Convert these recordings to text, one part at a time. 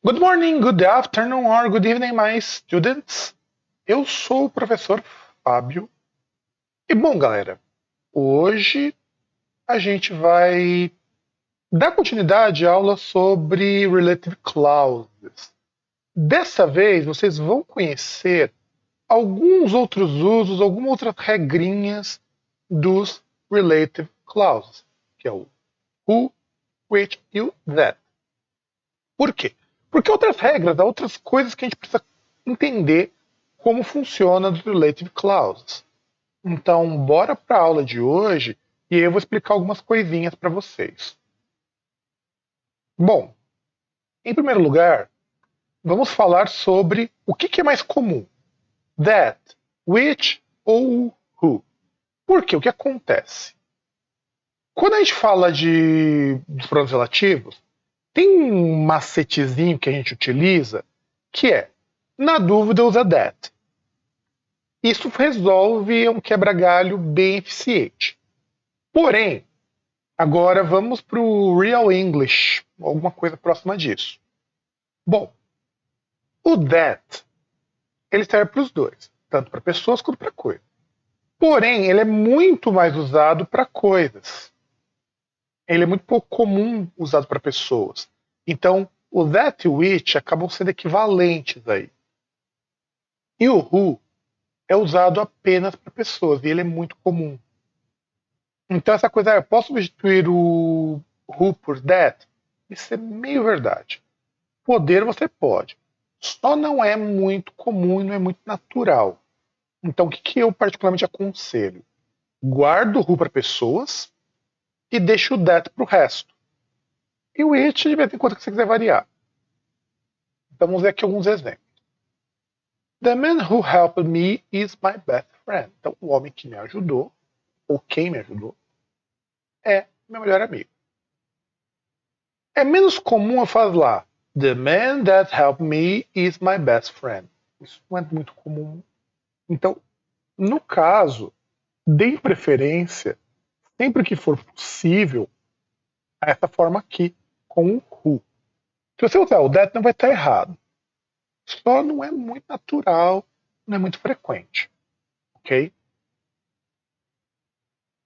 Good morning, good afternoon or good evening, my students. Eu sou o professor Fábio. E bom, galera, hoje a gente vai dar continuidade à aula sobre Relative Clauses. Dessa vez, vocês vão conhecer alguns outros usos, algumas outras regrinhas dos Relative Clauses, que é o who, which e o that. Por quê? Porque outras regras, há outras coisas que a gente precisa entender como funciona os relative clauses. Então, bora para a aula de hoje e eu vou explicar algumas coisinhas para vocês. Bom, em primeiro lugar, vamos falar sobre o que é mais comum: that, which ou who. Por quê? O que acontece? Quando a gente fala dos pronomes relativos, tem um macetezinho que a gente utiliza que é, na dúvida, usa that. Isso resolve um quebra-galho bem eficiente. Porém, agora vamos para o Real English, alguma coisa próxima disso. Bom, o that, ele serve para os dois, tanto para pessoas quanto para coisas. Porém, ele é muito mais usado para coisas. Ele é muito pouco comum usado para pessoas. Então, o that e o which acabam sendo equivalentes aí. E o who é usado apenas para pessoas, e ele é muito comum. Então essa coisa, eu posso substituir o who por that? Isso é meio verdade. Poder você pode. Só não é muito comum e não é muito natural. Então o que eu particularmente aconselho? Guarda o who para pessoas e deixa o that para o resto. E o it de vez em quando que você quiser variar. Então vamos ver aqui alguns exemplos. The man who helped me is my best friend. Então o homem que me ajudou, ou quem me ajudou, é meu melhor amigo. É menos comum eu falar The man that helped me is my best friend. Isso não é muito comum. Então, no caso, dê preferência, sempre que for possível, a essa forma aqui, com o who. Se você usar o that, não vai estar errado. Só não é muito natural, não é muito frequente. Ok?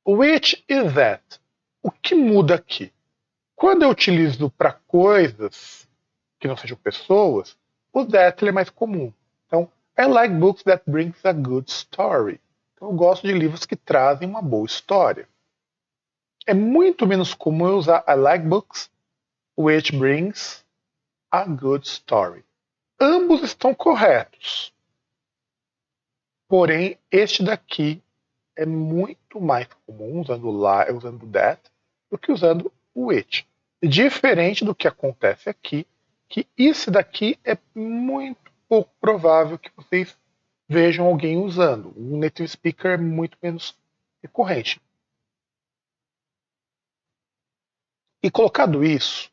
Which is that? O que muda aqui? Quando eu utilizo para coisas que não sejam pessoas, o that ele é mais comum. Então, I like books that brings a good story. Então, eu gosto de livros que trazem uma boa história. É muito menos comum eu usar I like books which brings a good story. Ambos estão corretos. Porém, este daqui é muito mais comum usando that do que usando which. Diferente do que acontece aqui, que isso daqui é muito pouco provável que vocês vejam alguém usando. O native speaker é muito menos recorrente. E colocado isso,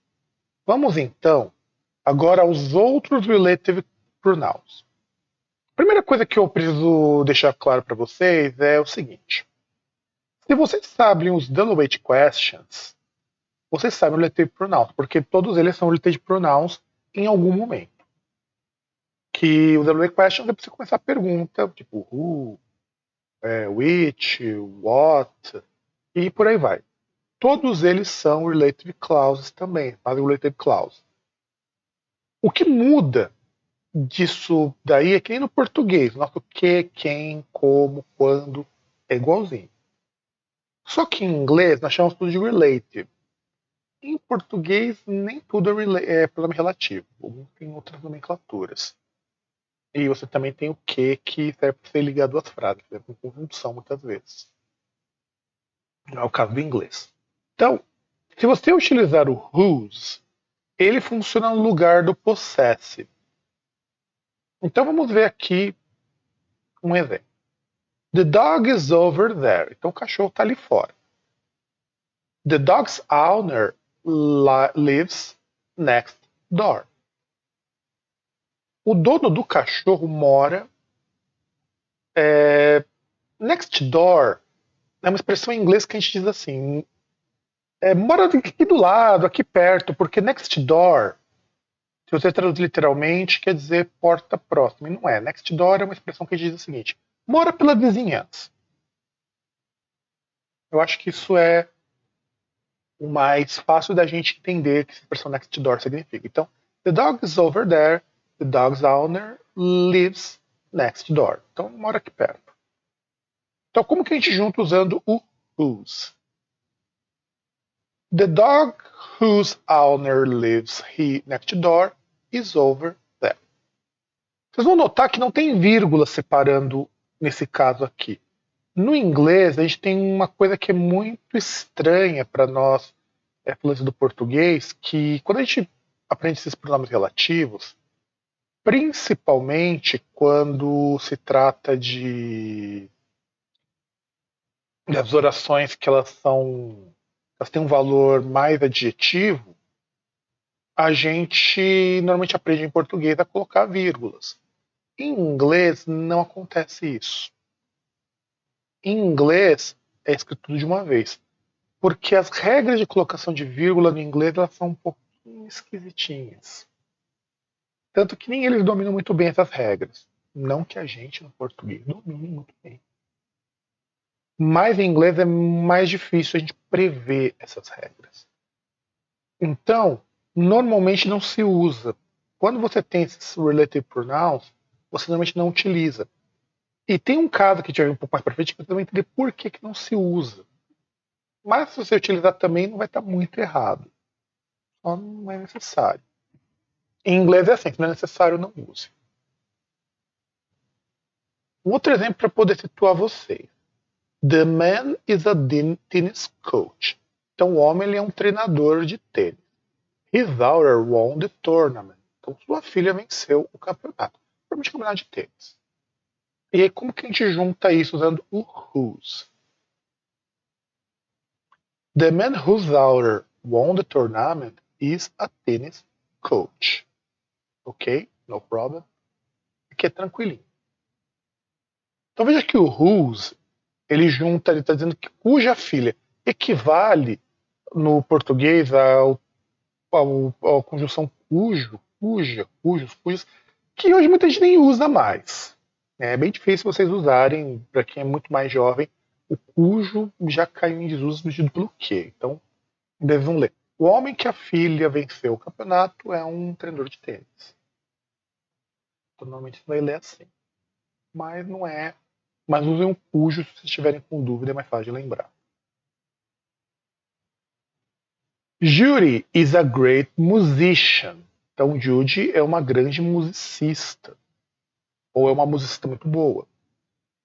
vamos então agora aos outros relative pronouns. A primeira coisa que eu preciso deixar claro para vocês é o seguinte: se vocês sabem os Deloitte questions, vocês sabem o relative pronouns, porque todos eles são relative pronouns em algum momento. Que o Deloitte questions é para você começar a pergunta, tipo who, which, what, e por aí vai. Todos eles são relative clauses também, fazem relative clause. O que muda disso daí é que nem no português, nosso que, quem, como, quando, é igualzinho. Só que em inglês nós chamamos tudo de relative. Em português nem tudo é pronome relativo, tem outras nomenclaturas. E você também tem o que serve para você ligar duas frases, com conjunção muitas vezes. Não é o caso do inglês. Então, se você utilizar o whose, ele funciona no lugar do possessive. Então vamos ver aqui um exemplo. The dog is over there. Então o cachorro está ali fora. The dog's owner lives next door. O dono do cachorro mora next door. É uma expressão em inglês que a gente diz assim, mora aqui do lado, aqui perto, porque next door Se você traduzir literalmente, quer dizer porta próxima. E não é. Next door é uma expressão que diz o seguinte: mora pela vizinhança. Eu acho que isso é o mais fácil da gente entender o que essa expressão next door significa. Então, the dog is over there, the dog's owner lives next door. Então, mora aqui perto. Então, como que a gente junta usando o whose? The dog whose owner lives next door is over there. Vocês vão notar que não tem vírgula separando nesse caso aqui. No inglês, a gente tem uma coisa que é muito estranha para nós, falantes do português, que quando a gente aprende esses pronomes relativos, principalmente quando se trata das orações que elas têm um valor mais adjetivo, a gente normalmente aprende em português a colocar vírgulas. Em inglês não acontece isso. Em inglês é escrito tudo de uma vez, porque as regras de colocação de vírgula no inglês elas são um pouquinho esquisitinhas. Tanto que nem eles dominam muito bem essas regras. Não que a gente no português domine muito bem. Mas em inglês é mais difícil a gente prever essas regras. Então, normalmente não se usa. Quando você tem esses relative pronouns, você normalmente não utiliza. E tem um caso que a gente vai ver um pouco mais pra frente que você vai entender por que não se usa. Mas se você utilizar também, não vai estar muito errado. Só não é necessário. Em inglês é assim, se não é necessário, não use. Um outro exemplo para poder situar vocês. The man is a tennis coach. Então o homem ele é um treinador de tênis. His daughter won the tournament. Então sua filha venceu o campeonato. Provavelmente campeonato de tênis. E aí como que a gente junta isso usando o whose? The man whose daughter won the tournament is a tennis coach. Ok? No problem. Aqui é tranquilinho. Então veja que o whose, ele junta, ele está dizendo que cuja filha equivale no português à conjunção cujo, cuja, cujos, cujas, que hoje muita gente nem usa mais. É bem difícil vocês usarem, para quem é muito mais jovem, o cujo já caiu em desuso substituído pelo que. Então, devem ler. O homem que a filha venceu o campeonato é um treinador de tênis. Então, normalmente você vai ler assim. Mas não é. Mas usem um cujo se vocês estiverem com dúvida, é mais fácil de lembrar. Judy is a great musician. Então, Judy é uma grande musicista. Ou é uma musicista muito boa.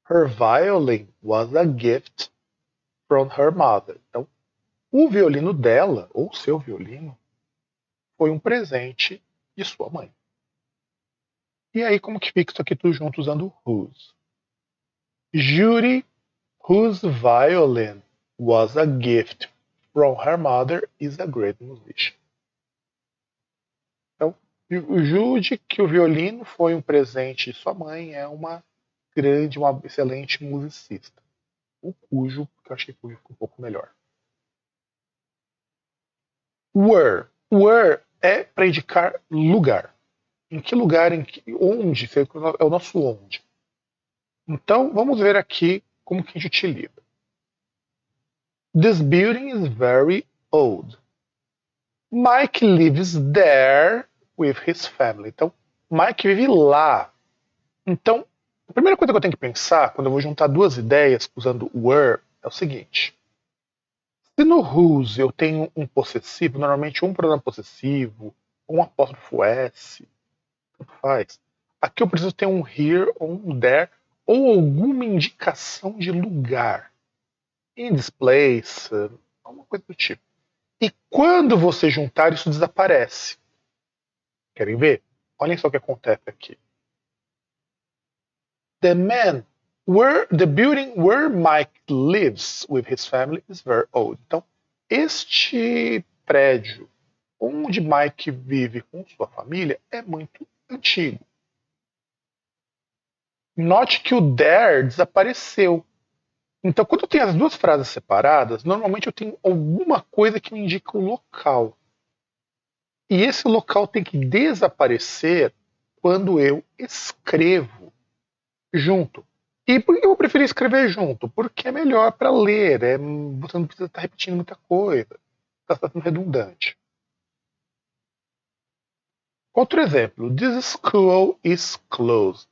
Her violin was a gift from her mother. Então, o violino dela, ou seu violino, foi um presente de sua mãe. E aí, como que fica isso aqui tudo junto usando whose? Judy, whose violin was a gift from her mother, is a great musician. Então, o Jude, que o violino foi um presente de sua mãe, é uma excelente musicista. O cujo, que eu achei que ficou um pouco melhor. Where. Where é para indicar lugar. Em que lugar, onde, é o nosso onde. Então, vamos ver aqui como que a gente utiliza. This building is very old. Mike lives there with his family. Então, Mike vive lá. Então, a primeira coisa que eu tenho que pensar quando eu vou juntar duas ideias usando were é o seguinte. Se no whose eu tenho um possessivo, normalmente um pronome possessivo, um apóstrofo S, tanto faz. Aqui eu preciso ter um here ou um there ou alguma indicação de lugar. In this place, alguma coisa do tipo. E quando você juntar, isso desaparece. Querem ver? Olhem só o que acontece aqui. The building where Mike lives with his family is very old. Então, este prédio onde Mike vive com sua família é muito antigo. Note que o there desapareceu. Então, quando eu tenho as duas frases separadas, normalmente eu tenho alguma coisa que me indica o local. E esse local tem que desaparecer quando eu escrevo junto. E por que eu preferi escrever junto? Porque é melhor para ler, você não precisa estar repetindo muita coisa, está sendo redundante. Outro exemplo, this school is closed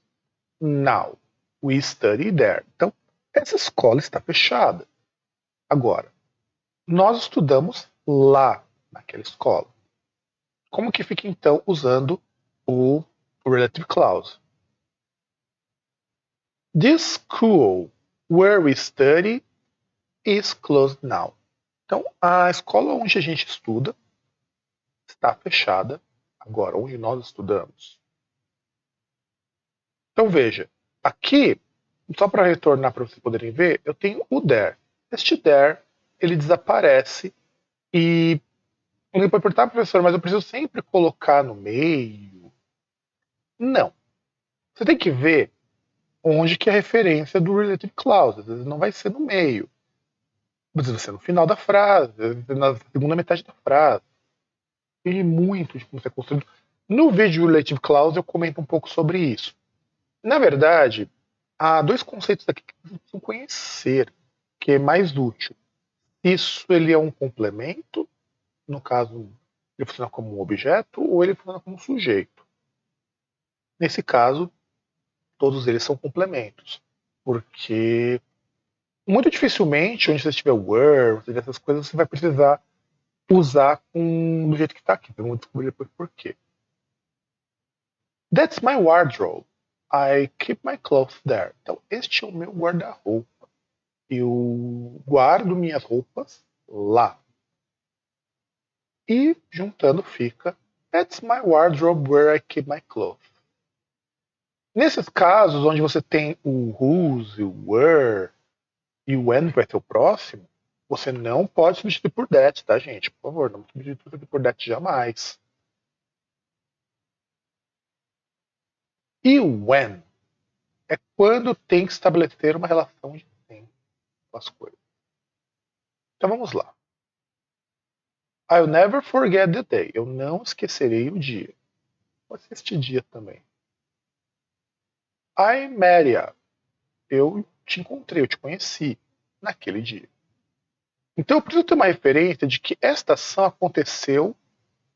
now. We study there. Então, essa escola está fechada. Agora, nós estudamos lá, naquela escola. Como que fica então usando o relative clause? This school where we study is closed now. Então, a escola onde a gente estuda está fechada agora, onde nós estudamos. Então, veja, aqui, só para retornar para vocês poderem ver, eu tenho o there. Este there, ele desaparece e alguém pode perguntar, professor, mas eu preciso sempre colocar no meio? Não. Você tem que ver onde que é a referência do relative clause. Às vezes não vai ser no meio. Às vezes vai ser no final da frase, às vezes na segunda metade da frase. E muito de como isso é construído. No vídeo relative clause eu comento um pouco sobre isso. Na verdade, há dois conceitos aqui que vocês precisam conhecer, que é mais útil. Isso ele é um complemento, no caso, ele funciona como um objeto ou ele funciona como um sujeito. Nesse caso, todos eles são complementos, porque muito dificilmente, onde você tiver were, essas coisas, você vai precisar usar do jeito que está aqui. Então, vamos descobrir depois por quê. That's my wardrobe. I keep my clothes there. Então, este é o meu guarda-roupa. Eu guardo minhas roupas lá. E juntando fica That's my wardrobe where I keep my clothes. Nesses casos, onde você tem o whose, o were e o when vai ser o próximo, você não pode substituir por that, tá, gente? Por favor, não substitui por that jamais. E o when é quando tem que estabelecer uma relação de tempo com as coisas. Então vamos lá. I'll never forget the day. Eu não esquecerei o dia. Pode ser este dia também. I met you. Eu te encontrei, eu te conheci naquele dia. Então eu preciso ter uma referência de que esta ação aconteceu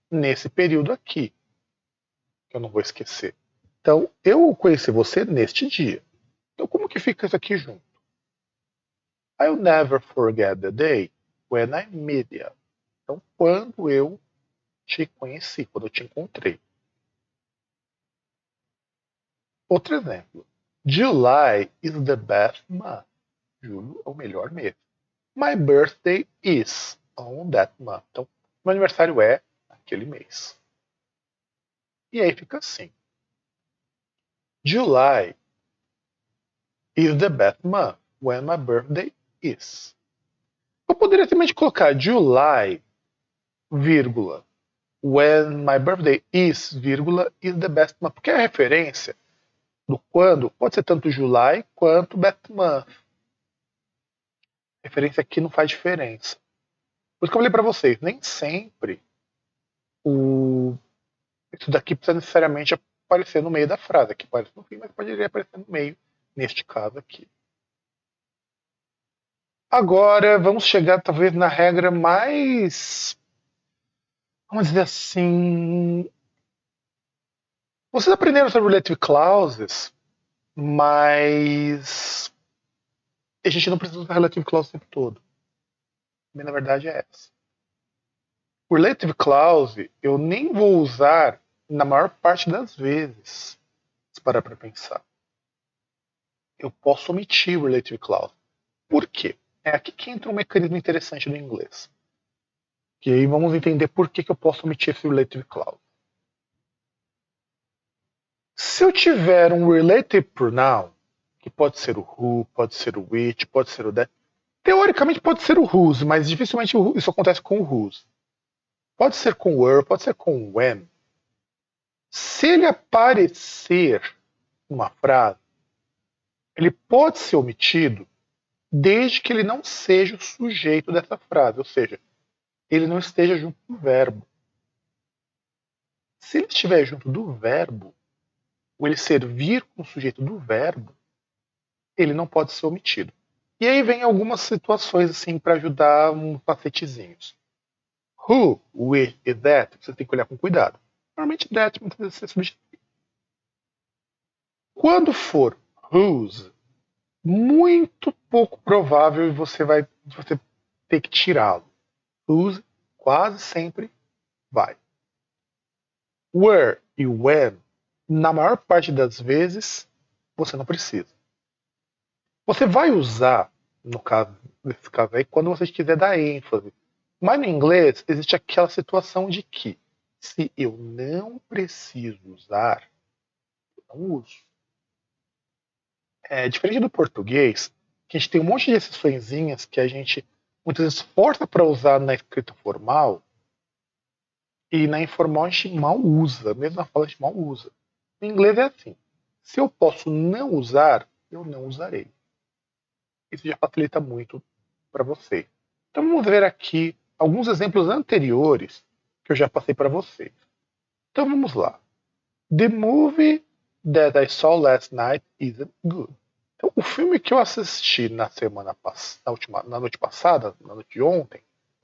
nesse período aqui. Que eu não vou esquecer. Então, eu conheci você neste dia. Então, como que fica isso aqui junto? I'll never forget the day when I met you. Então, quando eu te conheci, quando eu te encontrei. Outro exemplo. July is the best month. Julho é o melhor mês. My birthday is on that month. Então, meu aniversário é aquele mês. E aí fica assim. July is the best month when my birthday is. Eu poderia simplesmente colocar July, vírgula, when my birthday is, vírgula, is the best month. Porque a referência do quando pode ser tanto July quanto best month. A referência aqui não faz diferença. Por isso que eu falei para vocês, nem sempre isso daqui precisa necessariamente aparecer no meio da frase. Aqui aparece no fim, mas poderia aparecer no meio, neste caso aqui. Agora vamos chegar talvez na regra mais, vamos dizer assim, vocês aprenderam sobre relative clauses, mas a gente não precisa usar relative clause o tempo todo. Na verdade é essa. O relative clause eu nem vou usar na maior parte das vezes, se parar para pensar. Eu posso omitir o relative clause. Por quê? É aqui que entra um mecanismo interessante do inglês. E aí vamos entender por que eu posso omitir esse relative clause. Se eu tiver um relative pronoun, que pode ser o who, pode ser o which, pode ser o that, teoricamente pode ser o whose, mas dificilmente isso acontece com o whose. Pode ser com were, pode ser com when. Se ele aparecer numa frase, ele pode ser omitido desde que ele não seja o sujeito dessa frase, ou seja, ele não esteja junto com o verbo. Se ele estiver junto do verbo, ou ele servir com o sujeito do verbo, ele não pode ser omitido. E aí vem algumas situações assim para ajudar uns macetezinhos. Who, which e that, você tem que olhar com cuidado. Normalmente that muitas vezes é substituído. Quando for whose, muito pouco provável você ter que tirá-lo. Whose quase sempre vai. Where e when, na maior parte das vezes, você não precisa. Você vai usar, nesse caso aí, quando você quiser dar ênfase. Mas no inglês existe aquela situação de que se eu não preciso usar, eu não uso. É diferente do português, que a gente tem um monte de exceçõezinhas que a gente muitas vezes força para usar na escrita formal e na informal a gente mal usa, mesmo na fala a gente mal usa. No inglês é assim: se eu posso não usar, eu não usarei. Isso já facilita muito para você. Então vamos ver aqui alguns exemplos anteriores que eu já passei para vocês. Então vamos lá. The movie that I saw last night isn't good. Então, o filme que eu assisti na noite passada, na noite de ontem,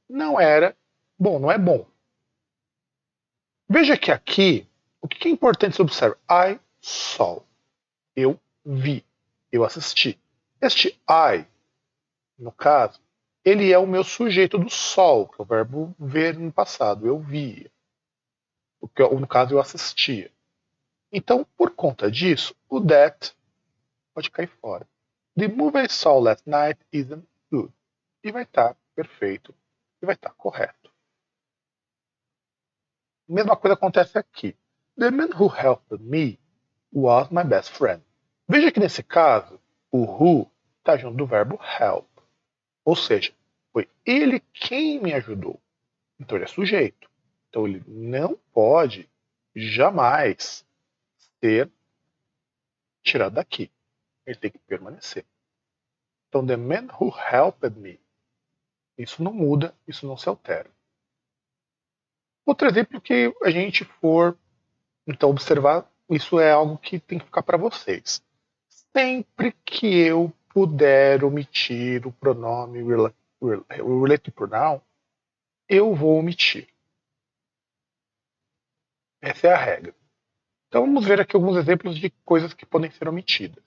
não era bom, não é bom. Veja que aqui, o que é importante se observar? I saw. Eu vi. Eu assisti. Este I, no caso, ele é o meu sujeito do sol, que é o verbo ver no passado. Eu via. No caso, eu assistia. Então, por conta disso, o that pode cair fora. The movie I saw last night isn't good. E vai estar perfeito. E vai estar correto. Mesma coisa acontece aqui. The man who helped me was my best friend. Veja que nesse caso, o who está junto do verbo help. Ou seja, foi ele quem me ajudou. Então ele é sujeito. Então ele não pode jamais ser tirado daqui. Ele tem que permanecer. Então, the man who helped me. Isso não muda, isso não se altera. Outro exemplo que a gente for então observar, isso é algo que tem que ficar para vocês. Sempre que eu puder omitir o pronome related pronoun, eu vou omitir. Essa é a regra. Então vamos ver aqui alguns exemplos de coisas que podem ser omitidas.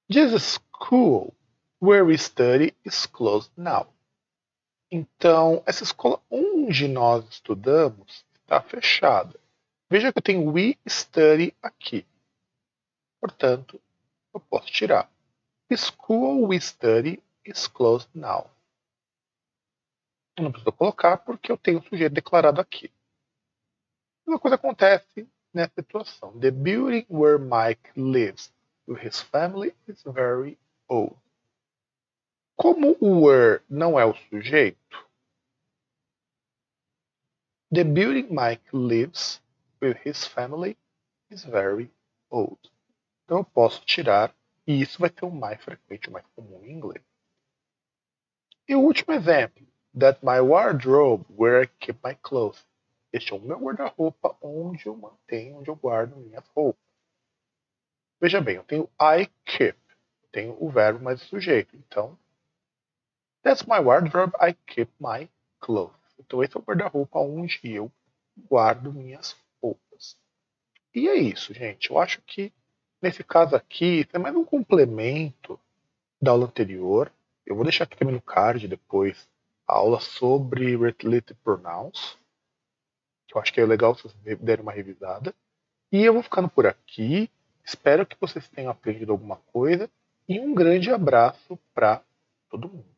This school where we study is closed now. Então, essa escola onde nós estudamos está fechada. Veja que eu tenho we study aqui. Portanto, eu posso tirar. The school we study is closed now. Eu não preciso colocar porque eu tenho o sujeito declarado aqui. Uma coisa acontece nessa situação. The building where Mike lives with his family is very old. Como o where não é o sujeito, the building Mike lives with his family is very old. Então eu posso tirar, e isso vai ser o mais frequente, o mais comum em inglês. E o último exemplo, that my wardrobe where I keep my clothes. Este é o meu guarda-roupa onde eu mantenho, onde eu guardo minhas roupas. Veja bem, eu tenho I keep, tenho o verbo mais o sujeito. Então, that's my wardrobe, I keep my clothes. Então esse é o guarda-roupa onde eu guardo minhas roupas. E é isso, gente. Eu acho que nesse caso aqui, isso é mais um complemento da aula anterior. Eu vou deixar aqui também no card depois a aula sobre related pronouns, que eu acho que é legal se vocês derem uma revisada. E eu vou ficando por aqui. Espero que vocês tenham aprendido alguma coisa. E um grande abraço para todo mundo.